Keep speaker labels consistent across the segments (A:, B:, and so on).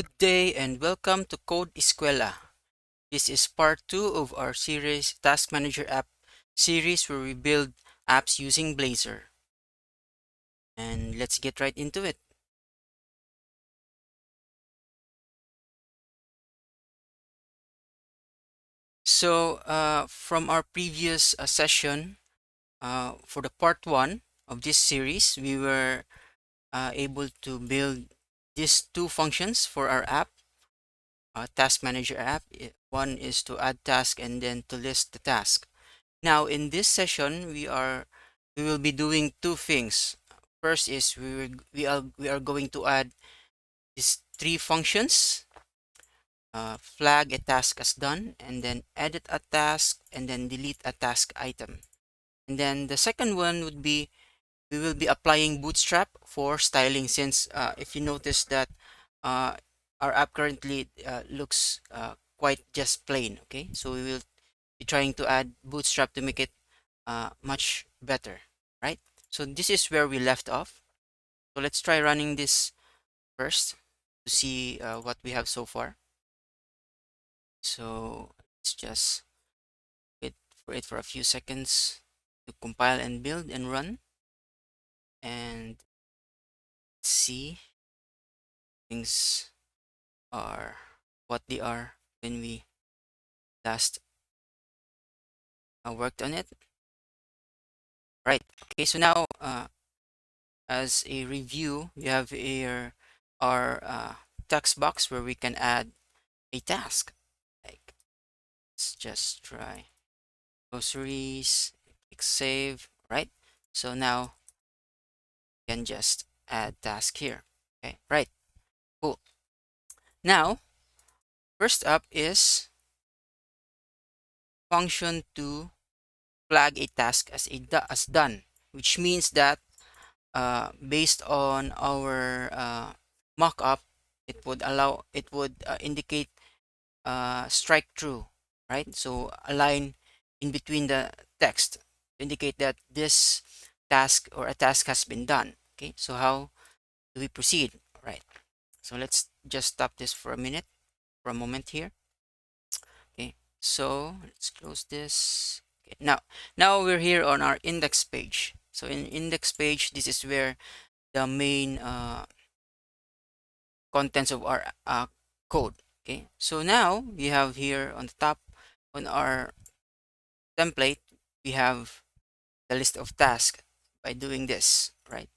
A: Good day and welcome to Code Skwela. This is part 2 of our series Task Manager app series where we build apps using Blazor. And let's get right into it. So from our previous session, for the part 1 of this series, we were able to build these two functions for our app, Task Manager app. One is to add task and then to list the task. Now in this session, we will be doing two things. First is we are going to add these three functions: flag a task as done, and then edit a task, and then delete a task item. And then the second one would be we will be applying Bootstrap for styling. Since if you notice that uh, our app currently looks quite just plain. Okay, so we will be trying to add Bootstrap to make it much better, right? So this is where we left off. So let's try running this first to see what we have so far. So let's just wait for it for a few seconds to compile and build and run, and see things are what they are when we last worked on it. Right. Okay. So now, as a review, we have here our text box where we can add a task. Like, let's just try groceries, click save, right? So now you can just add task here. Okay, right, cool. Now, first up is function to flag a task as as done, which means that based on our mockup, it would indicate strike through, right? So a line in between the text to indicate that this task or a task has been done. Okay, so how do we proceed? Right. So let's just stop this for a minute, for a moment here. Okay, so let's close this. Okay, now we're here on our index page. So in index page, this is where the main contents of our code. Okay, so now we have here on the top on our template, we have the list of tasks by doing this, right?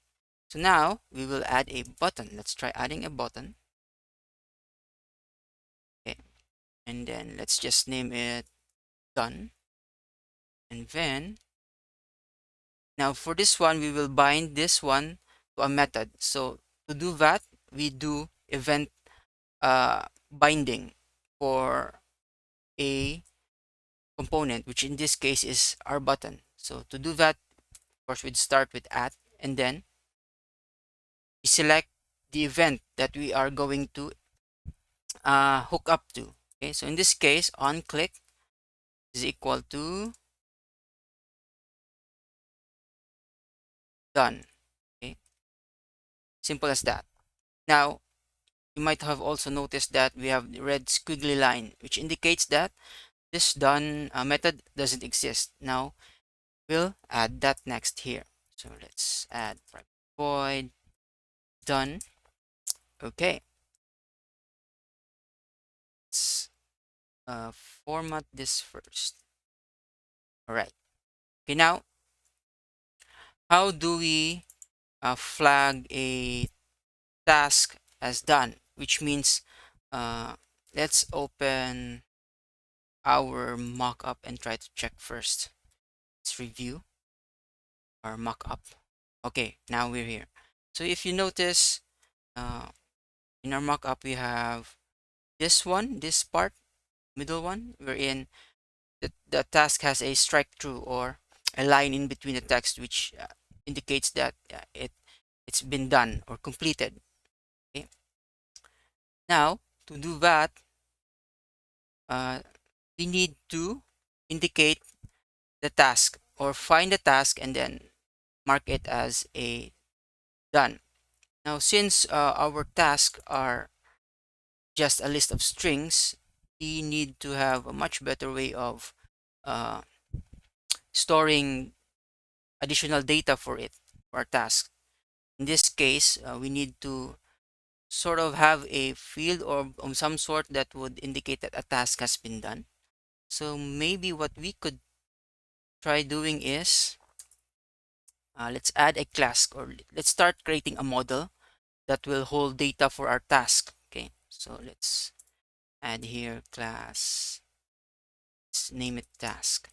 A: So now we will add a button. Let's try adding a button. Okay, and then let's just name it done. And then now for this one, we will bind this one to a method. So to do that, we do event binding for a component, which in this case is our button. So to do that, of course, we'd start with at, and then we select the event that we are going to hook up to. Okay, so in this case, on click is equal to done. Okay, simple as that. Now, you might have also noticed that we have the red squiggly line, which indicates that this done method doesn't exist. Now, we'll add that next here. So let's add private void done. Okay, let's format this first. All right. Okay, now how do we flag a task as done? Which means let's open our mockup and try to check first. Let's review our mockup. Okay, now we're here. So if you notice, uh, in our mockup we have this one, this part, middle one, wherein the task has a strike through or a line in between the text, which indicates that it's been done or completed. Okay. Now to do that, uh, we need to indicate the task or find the task and then mark it as a done. Now, since our tasks are just a list of strings, we need to have a much better way of uh, storing additional data for it, for our task. In this case, we need to sort of have a field or of some sort that would indicate that a task has been done. So maybe what we could try doing is, let's add a class, or let's start creating a model that will hold data for our task. Okay, so let's add here class, let's name it task.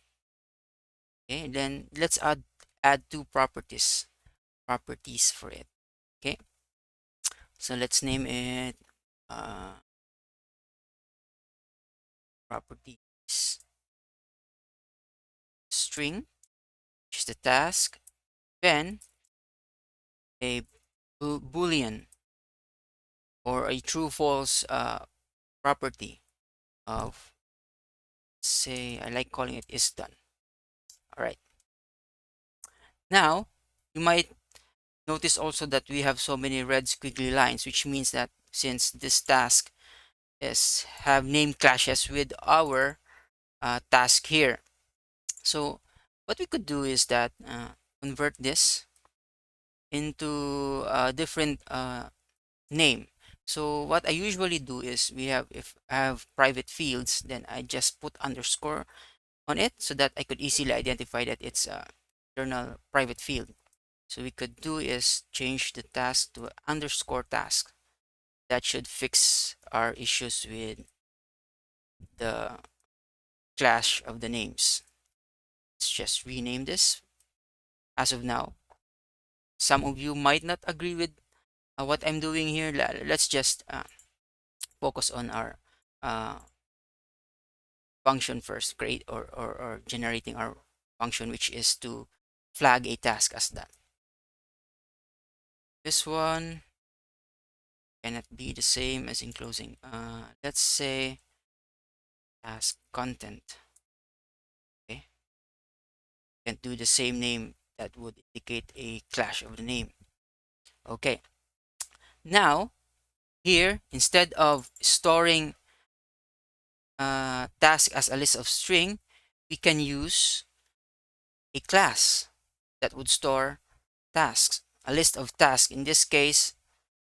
A: Okay, and then let's add two properties for it. Okay, so let's name it uh, properties string, which is the task, then a boolean or a true false property of, say, I like calling it is done. All right, now you might notice also that we have so many red squiggly lines, which means that since this task is have name clashes with our task here. So what we could do is that convert this into a different name. So what I usually do is, if I have private fields, then I just put underscore on it so that I could easily identify that it's a internal private field. So we could do is change the task to underscore task. That should fix our issues with the clash of the names. Let's just rename this. As of now, some of you might not agree with what I'm doing here. Let's just focus on our uh, function first, create or generating our function, which is to flag a task as done. This one cannot be the same as in closing. Let's say task content. Okay, can't do the same name, that would indicate a clash of the name. Okay, now here, instead of storing task as a list of string, we can use a class that would store tasks, a list of tasks, in this case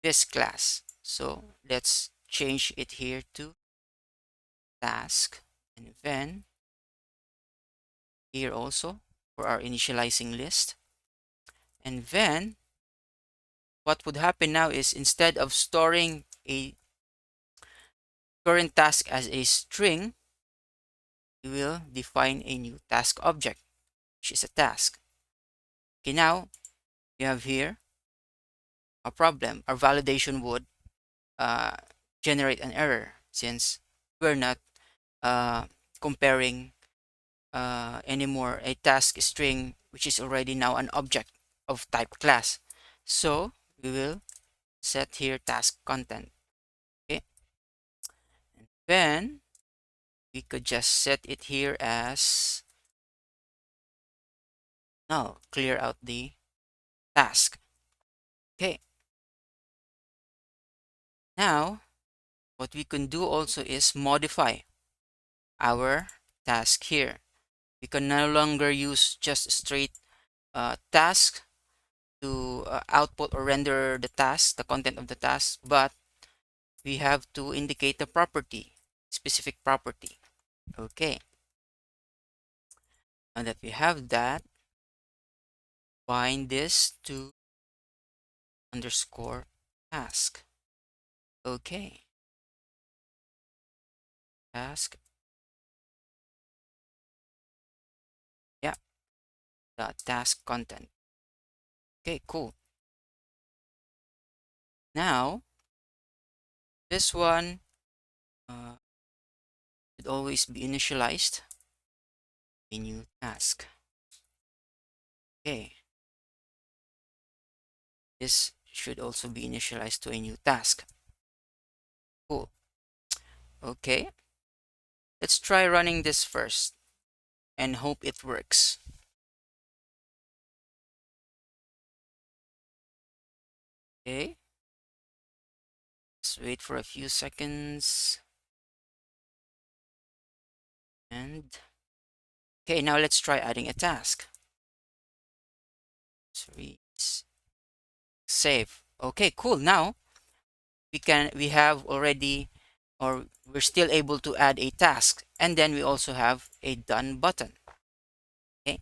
A: this class. So let's change it here to task, and then here also for our initializing list. And then what would happen now is, instead of storing a current task as a string, we will define a new task object, which is a task. Okay, now we have here a problem. Our validation would uh, generate an error since we're not uh, comparing anymore a task string, which is already now an object of type class. So we will set here task content. Okay, and then we could just set it here as null, clear out the task. Okay, now what we can do also is modify our task here. We can no longer use just straight task to output or render the task, the content of the task, but we have to indicate the property, specific property. Okay, now that we have that, bind this to underscore task. Okay, task, yeah, the task content. Okay, cool. Now this one should always be initialized a new task. Okay, this should also be initialized to a new task. Cool. Okay, let's try running this first and hope it works. Okay, Let's wait for a few seconds. And okay, now let's try adding a task. Series, save. Okay, cool. Now we have already, or we're still able to add a task, and then we also have a done button. Okay,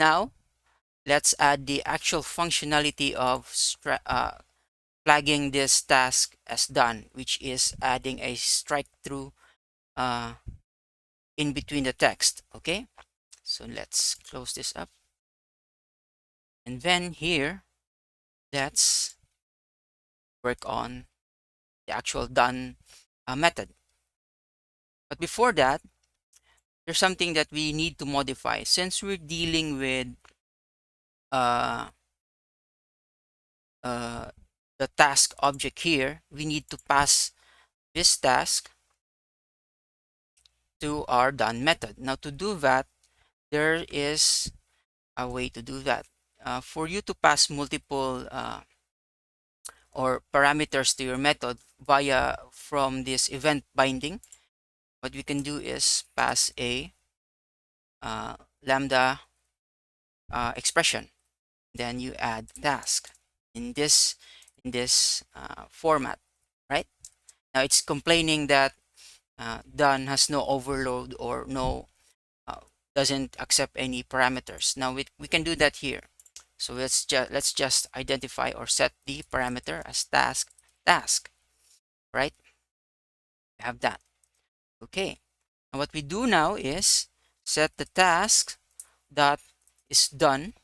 A: now let's add the actual functionality of flagging this task as done, which is adding a strike through uh, in between the text. Okay, so let's close this up, and then here let's work on the actual done method. But before that, there's something that we need to modify. Since we're dealing with uh, uh, the task object here, we need to pass this task to our done method. Now to do that, there is a way to do that. For you to pass multiple or parameters to your method via from this event binding, what we can do is pass a lambda expression. Then you add task in this format, right? Now it's complaining that done has no overload or no uh, doesn't accept any parameters. Now we can do that here. So let's just identify or set the parameter as task, right? We have that. Okay. And what we do now is set the task that is done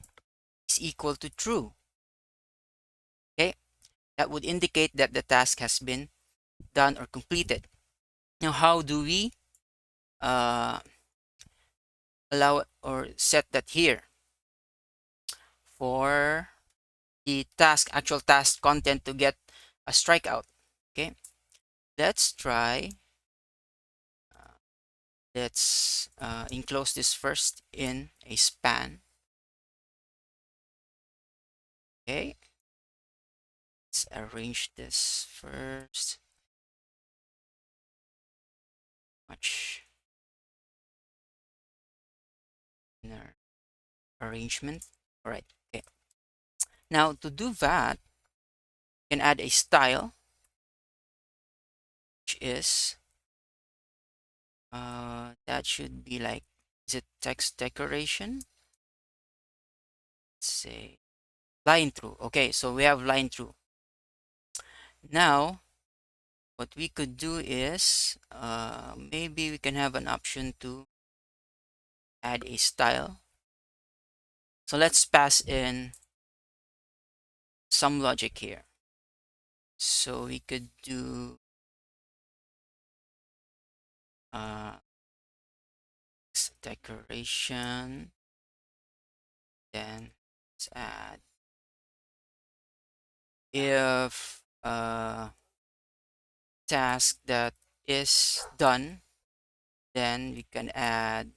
A: is equal to true. Okay. That would indicate that the task has been done or completed. Now, how do we uh, allow or set that here for the actual task content to get a strikeout? Okay, let's try. Uh, let's enclose this first in a span. Okay, let's arrange this first. Much inner arrangement. All right. Okay. Now to do that, you can add a style, which is that should be like, is it text decoration? Let's say line through. Okay, so we have line through. Now, what we could do is maybe we can have an option to add a style. So let's pass in some logic here. So we could do uh, decoration. Then let's add if task that is done, then we can add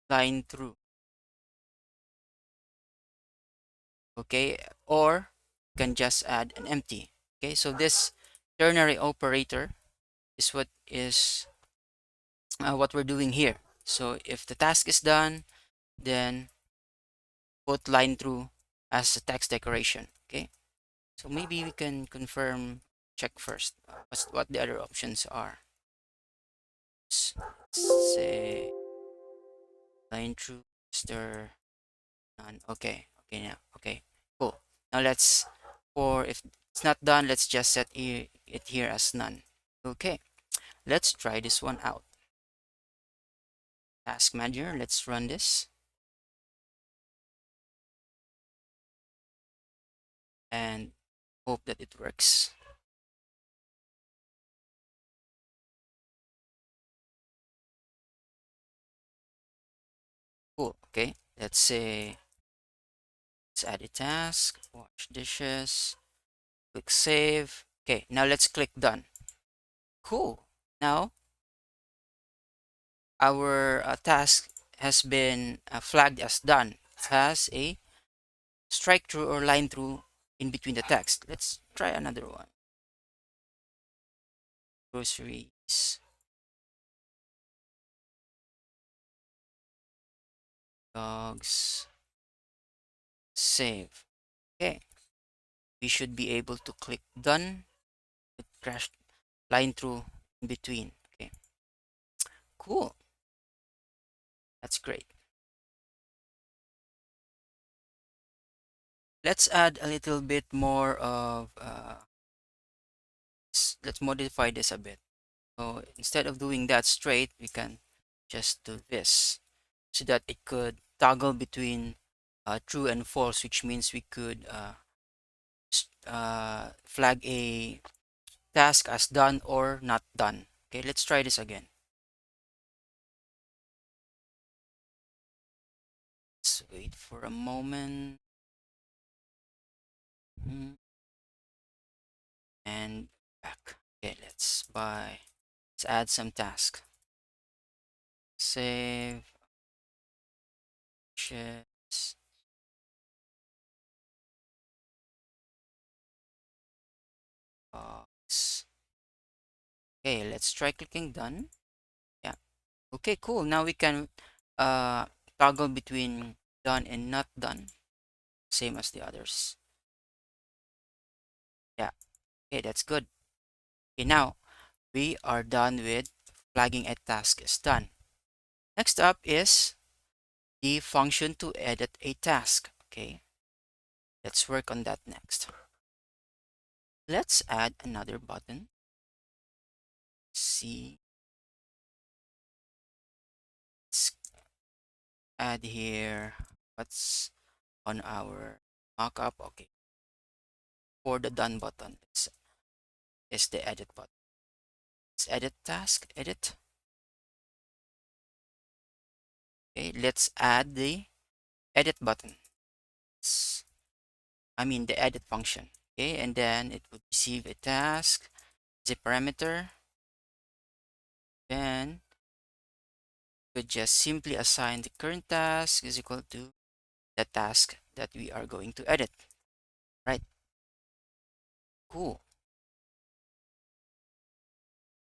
A: line through. Okay, or you can just add an empty. Okay, so this ternary operator is what we're doing here. So if the task is done, then put line through as a text decoration. Okay, so maybe we can confirm, check first what the other options are. Let's say line through, is there none? Okay, okay, now okay, cool. Now let's, for if it's not done, let's just set it here as none. Okay, let's try this one out. Task manager, let's run this and hope that it works. Cool. Okay, let's say let's add a task, wash dishes, click save. Okay, now let's click done. Cool. Now our task has been flagged as done. It has a strike through or line through in between the text. Let's try another one. Groceries, dogs, save. Okay, we should be able to click done. It crashed line through in between. Okay, cool. That's great. Let's add a little bit more of, let's modify this a bit. So instead of doing that straight, we can just do this so that it could toggle between true and false, which means we could flag a task as done or not done. Okay, let's try this again. Let's wait for a moment. Mhm. And back. Okay, let's add some task. Save, chess, box. Okay, let's try clicking done. Yeah. Okay, cool. Now we can uh toggle between done and not done, same as the others. Yeah. Okay, that's good. Okay, now we are done with flagging a task is done. Next up is the function to edit a task. Okay, let's work on that next. Let's add another button. See, let's add here what's on our mockup. Okay, for the done button, it's the edit button. Let's edit task, edit. Okay, let's add the edit button. I mean the edit function. Okay, and then it would receive a task, the parameter. Then we just simply assign the current task is equal to the task that we are going to edit. Right? Cool.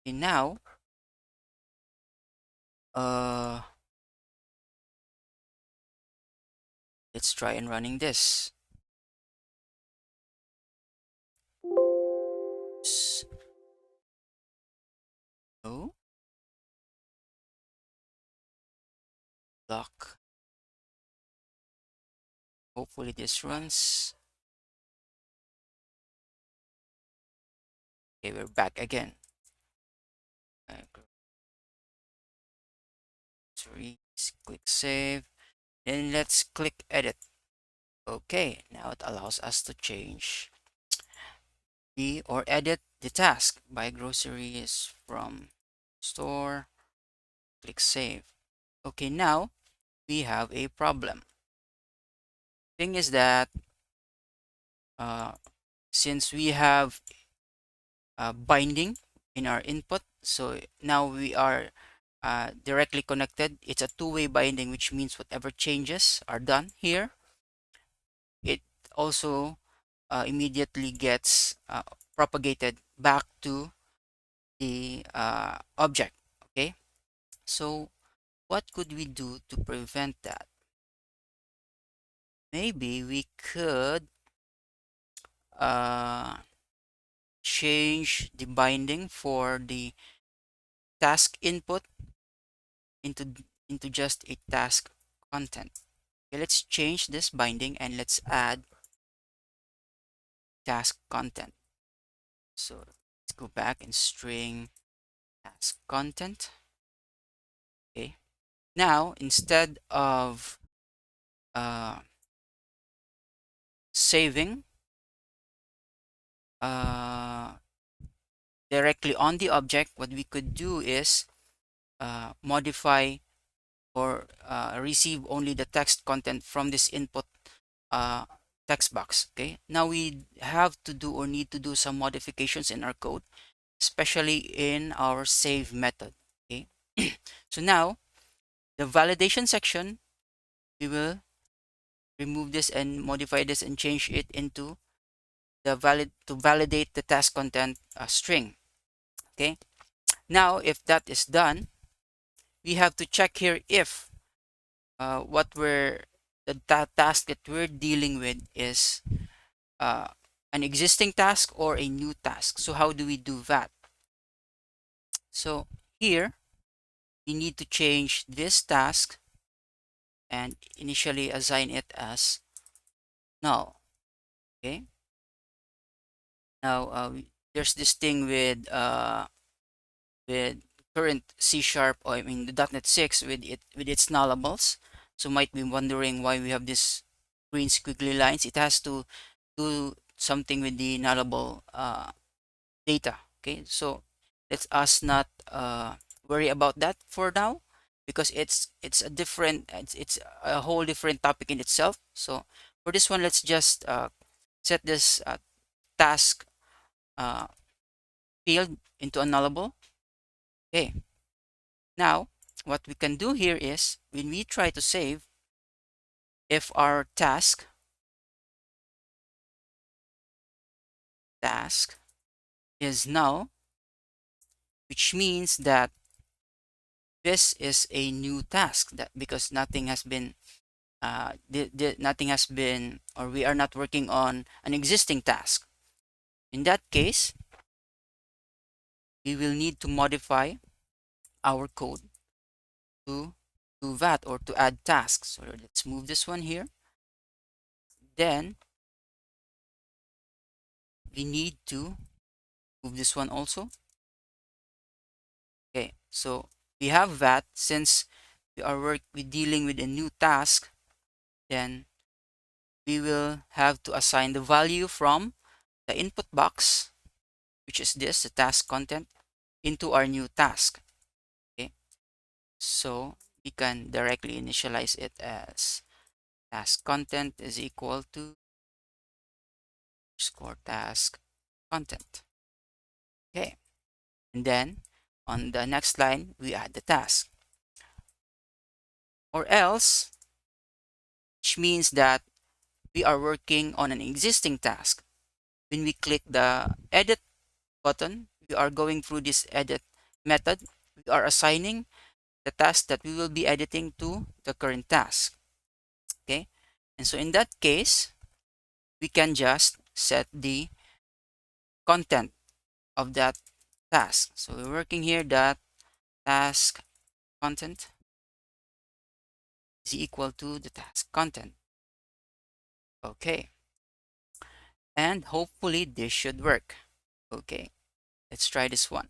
A: And now, uh, let's try and running this. So, block. Hopefully this runs. Okay, we're back again. Sorry, click save. Then let's click edit. Okay, now it allows us to change or edit the task. Buy groceries from store. Click save. Okay, now we have a problem. Thing is that uh, since we have binding in our input, so now we are directly connected. It's a two-way binding, which means whatever changes are done here, it also immediately gets propagated back to the object. Okay, so what could we do to prevent that? Maybe we could uh, change the binding for the task input into just a task content. Okay, let's change this binding and let's add task content. So let's go back and string task content. Okay. Now instead of uh, saving uh, directly on the object, what we could do is modify or receive only the text content from this input uh, text box. Okay, now we have to do or need to do some modifications in our code, especially in our save method. Okay, so now the validation section, we will remove this and modify this and change it into the validate the task content string. Okay. Now, if that is done, we have to check here if what we're the task that we're dealing with is uh, an existing task or a new task. So how do we do that? So here we need to change this task and initially assign it as null. Okay. Now there's this thing with current C sharp, or I mean the .NET 6 with its nullables. So might be wondering why we have this green squiggly lines. It has to do something with the nullable data. Okay, so let's us not worry about that for now, because it's a different it's a whole different topic in itself. So for this one, let's just set this task uh, field into a nullable. Okay, now what we can do here is when we try to save, if our task is null, which means that this is a new task, that because nothing has been nothing has been, or we are not working on an existing task. In that case, we will need to modify our code to do that, or to add tasks. So let's move this one here. Then we need to move this one also. Okay, so we have that. Since we're dealing with a new task, then we will have to assign the value from the input box, which is this, the task content, into our new task. Okay, so we can directly initialize it as task content is equal to score task content. Okay, and then on the next line we add the task, or else, which means that we are working on an existing task. When we click the edit button, we are going through this edit method. We are assigning the task that we will be editing to the current task. Okay, and so in that case, we can just set the content of that task. So we're working here that task content is equal to the task content. Okay, and hopefully this should work. Okay, let's try this one.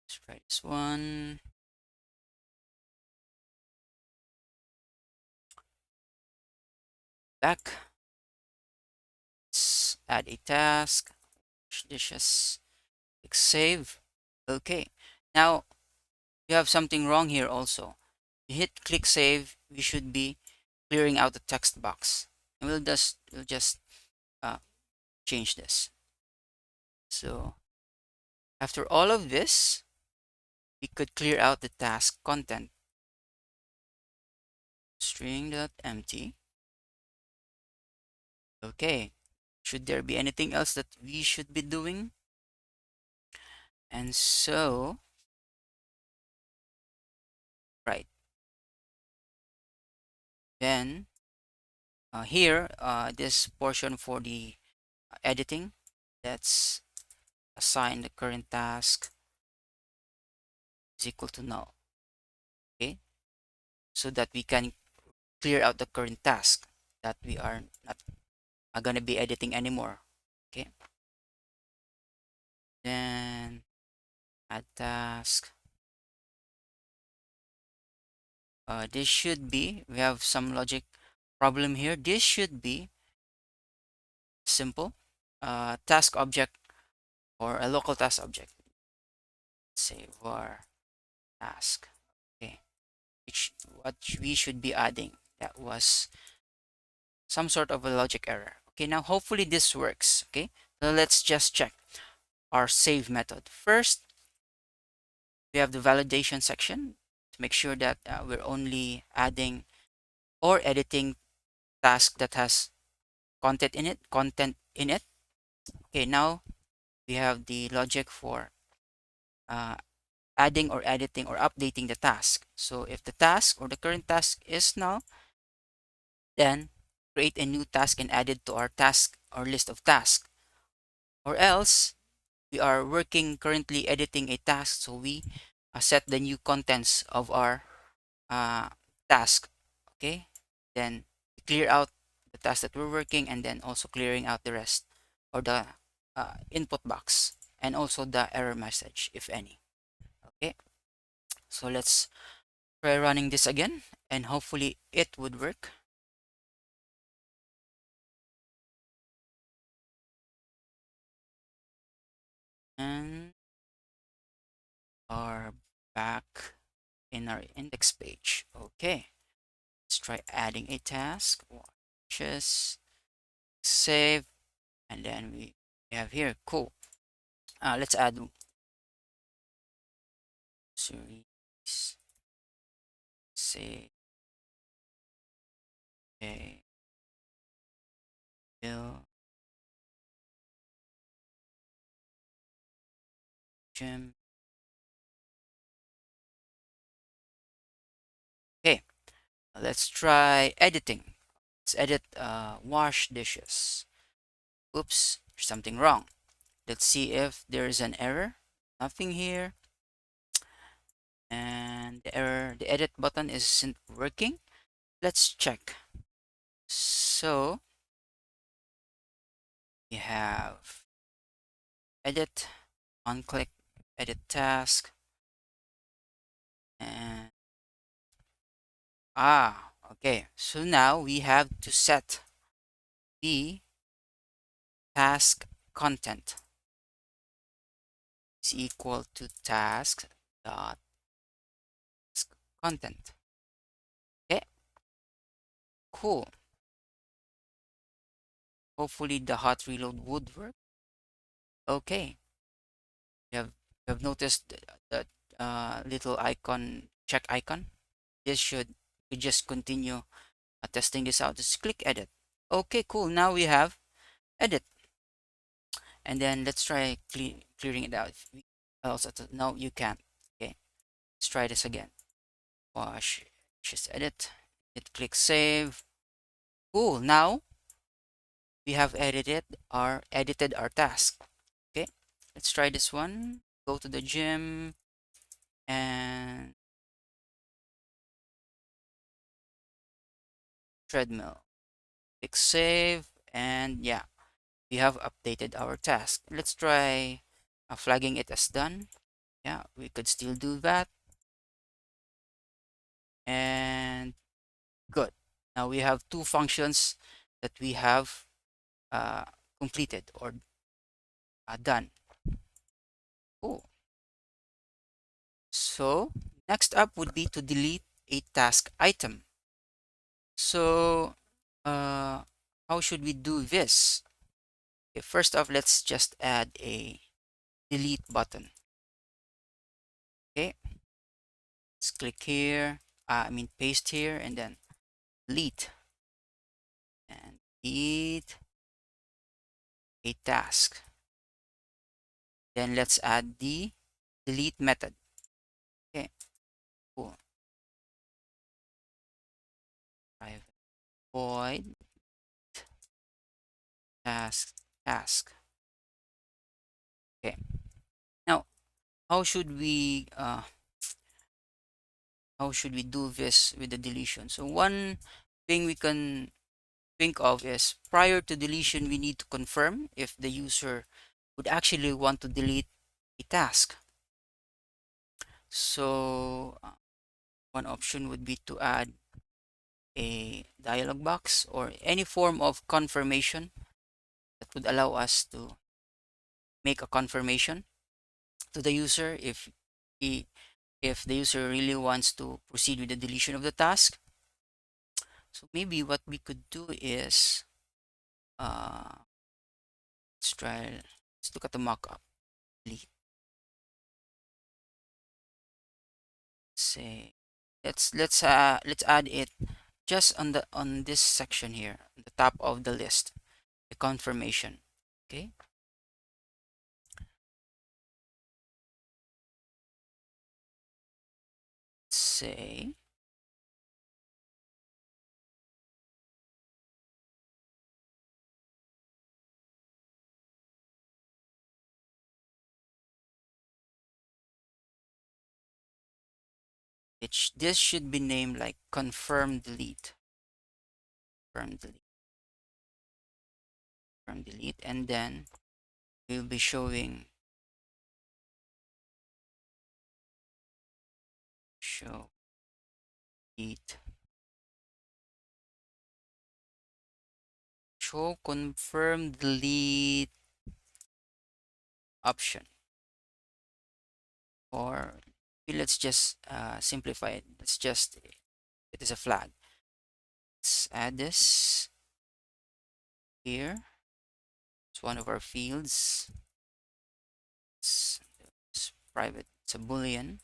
A: Let's try this one. Back. Let's add a task. Dishes. Click save. Okay, now you have something wrong here also. You hit click save, we should be clearing out the text box. And we'll just uh, change this. So after all of this, we could clear out the task content. String.empty. Okay. Should there be anything else that we should be doing? And so, right. Then here, this portion for the editing, let's assign the current task is equal to null. Okay. So that we can clear out the current task that we are not going to be editing anymore. Okay, then add task. This should be, we have some logic problem here. This should be simple task object, or a local task object. Let's say var task. Okay, which what we should be adding, that was some sort of a logic error. Okay, now hopefully this works. Okay, so let's just check our save method. First, we have the validation section to make sure that we're only adding or editing task that has content in it. Okay, now we have the logic for uh, adding or editing or updating the task. So if the task or the current task is null, then create a new task and add it to our task or list of tasks. Or else we are working currently editing a task, so we set the new contents of our uh, task. Okay, then clear out the task that we're working and then also clearing out the rest or the input box and also the error message if any. Okay, so let's try running this again and hopefully it would work. And are back in our index page. Okay, let's try adding a task. Just save, and then we have here. Cool. Let's add series. Say a bill gym. Okay, let's try editing. Let's edit wash dishes. Oops, there's something wrong. Let's see if there's an error. Nothing here. And the error, the edit button isn't working. Let's check. So we have edit, on click, edit task, and okay. So now we have to set the task content is equal to task dot content. Okay, cool. Hopefully the hot reload would work. Okay, you have, you have noticed that little icon, check icon. This should, we just continue testing this out. Just click edit. Okay, cool. Now we have edit. And then let's try clearing it out. Also, no, you can't. Okay, let's try this again. Wash, just edit. Hit click save. Cool. Now we have edited our task. Okay, let's try this one. Go to the gym and treadmill. Click save, and yeah, we have updated our task. Let's try flagging it as done. Yeah, we could still do that. And good. Now we have two functions that we have uh, completed or done. Cool. So next up would be to delete a task item. So how should we do this? Okay, first off, let's just add a delete button. Okay, let's click here. Paste here and then delete and delete a task. Then let's add the delete method. Okay, cool. Private void task. Okay. Now, how should we uh, how should we do this with the deletion? So one thing we can think of is prior to deletion, we need to confirm if the user would actually want to delete a task. So one option would be to add a dialog box or any form of confirmation that would allow us to make a confirmation to the user he if the user really wants to proceed with the deletion of the task. So maybe what we could do is uh, let's look at the mockup. Delete. say let's add it just on this section here, on the top of the list, the confirmation. Okay, say this should be named like confirm delete, confirm delete, confirm delete, and then we'll be showing show delete, show confirm delete option. Or let's just simplify it. Let's just it is a flag. Let's add this here. It's one of our fields. It's private. It's a boolean.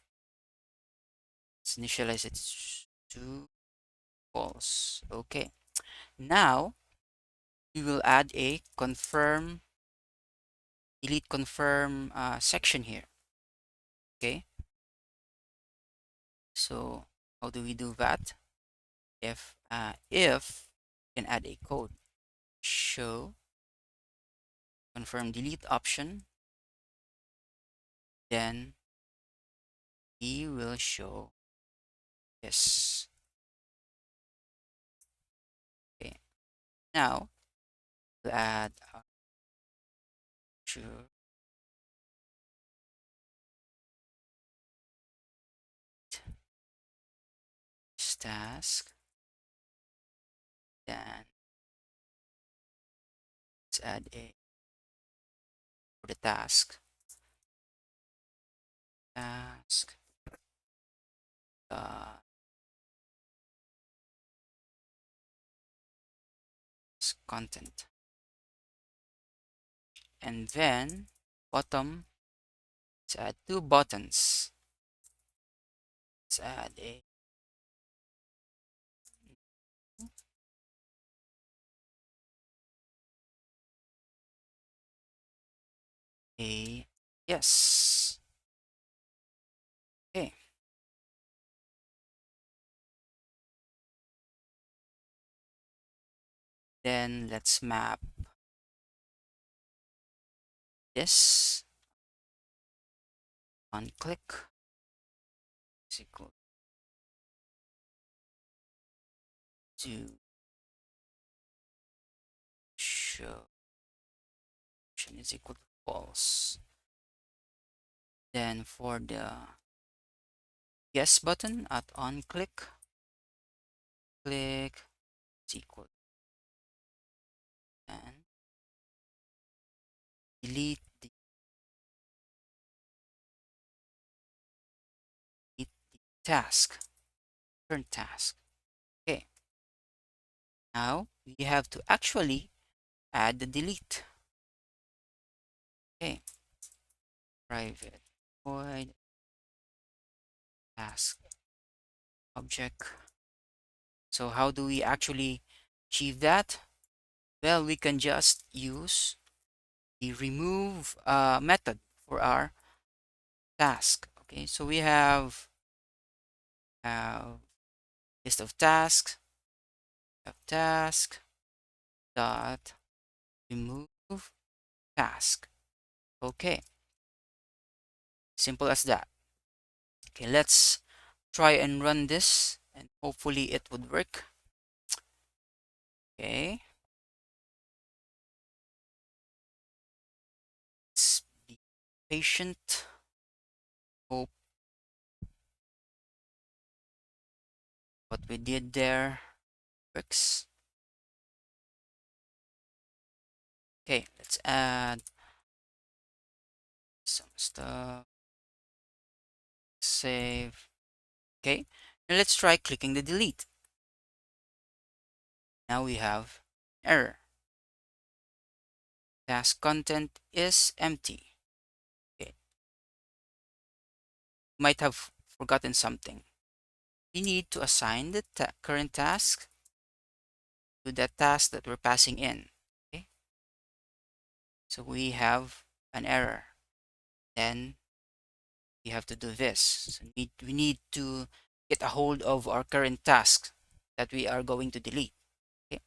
A: Let's initialize it to false. Okay. Now we will add a confirm delete confirm section here. Okay. So how do we do that? If we can add a code, show confirm delete option, then we will show this. Okay. Now we'll add sure this task. Then let's add a for the task uh, content, and then bottom. Let's add two buttons. Let's add a yes. Okay. Then let's map this on click is equal to show option is equal to false. Then for the yes button at on click is equal and delete the task, current task. Okay, now we have to actually add the delete. Okay, private void task object. So how do we actually achieve that? Well, we can just use the remove method for our task. Okay, so we have list of tasks, task dot remove task. Okay, simple as that. Okay, let's try and run this and hopefully it would work. Okay, let's be patient. Hope what we did there works. Okay, let's add some stuff. Save. Okay, and let's try clicking the delete. Now we have error. Task content is empty. Okay, might have forgotten something. We need to assign the current task to that task that we're passing in. Okay, so we have an error. Then we have to do this. So we need to get a hold of our current task that we are going to delete. Okay,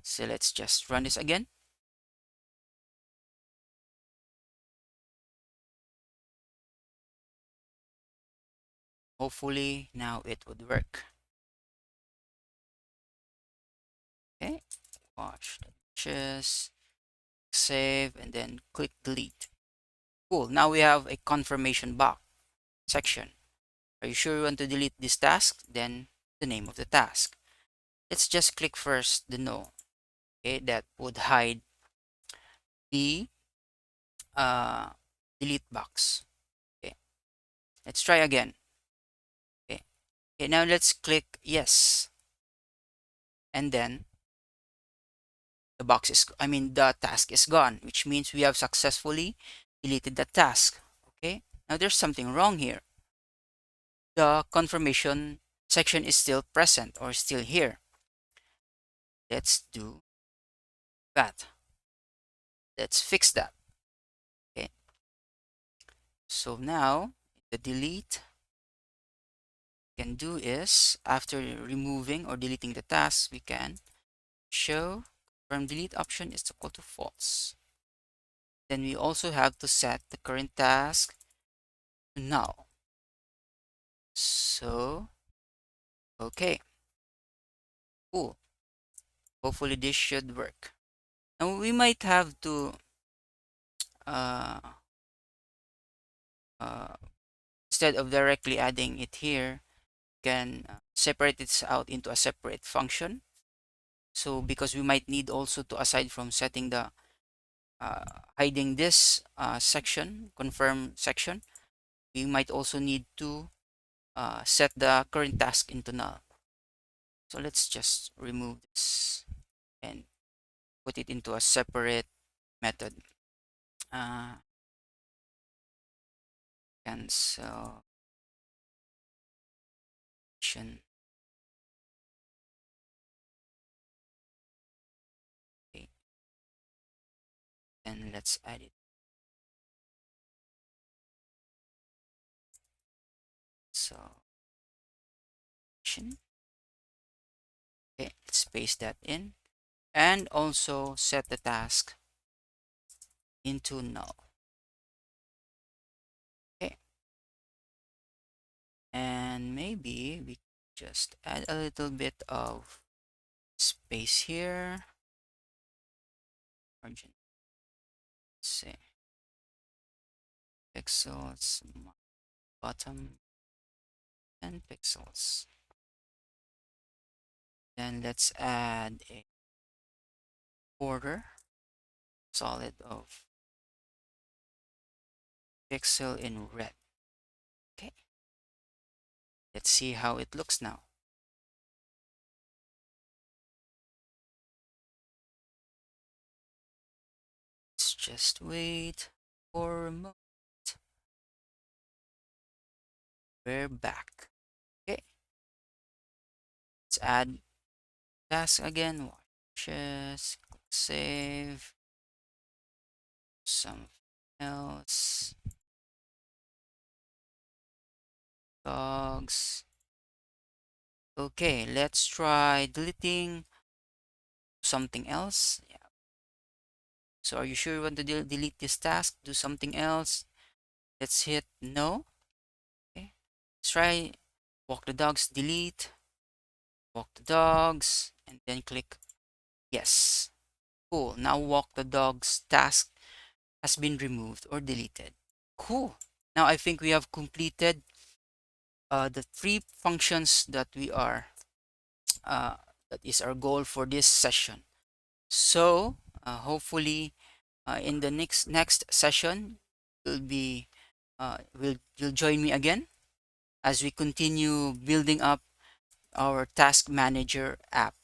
A: so let's just run this again. Hopefully now it would work. Okay, watch the just save and then click delete. Cool, now we have a confirmation box section. Are you sure you want to delete this task? Then the name of the task. Let's just click first the no. Okay, that would hide the uh, delete box. Okay, let's try again. Okay, okay, now let's click yes, and then the task is gone, which means we have successfully deleted the task. Okay, now there's something wrong here. The confirmation section is still present or still here. Let's do that. Let's fix that. Okay, so now the delete can do is, after removing or deleting the task, we can show confirm delete option is equal to false. Then we also have to set the current task to null. So, okay, cool. Hopefully this should work. Now we might have to uh, uh, instead of directly adding it here, can separate it out into a separate function. So because we might need also to, aside from setting the hiding this section, confirm section, we might also need to set the current task into null. So let's just remove this and put it into a separate method. Cancel action. Okay, and let's add it. So action. Okay, let's paste that in and also set the task into null. Okay, and maybe we just add a little bit of space here. Margin, say pixels, bottom 10 pixels. Then let's add a border solid of pixel in red. Okay, let's see how it looks now. Let's just wait for a moment. We're back. Okay, let's add task again. Just click save. Something else. Dogs. Okay, let's try deleting something else. Yeah. So are you sure you want to delete this task? Do something else. Let's hit no. Okay. Let's try walk the dogs, delete, walk the dogs, and then click yes. Cool. Now walk the dogs task has been removed or deleted. Cool. Now I think we have completed the three functions that we are uh, that is our goal for this session. So hopefully in the next session will be will you'll join me again as we continue building up our task manager app.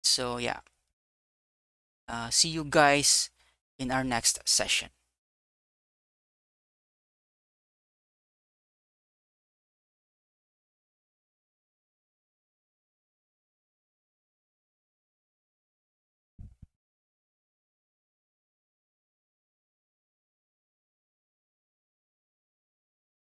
A: So yeah, see you guys in our next session.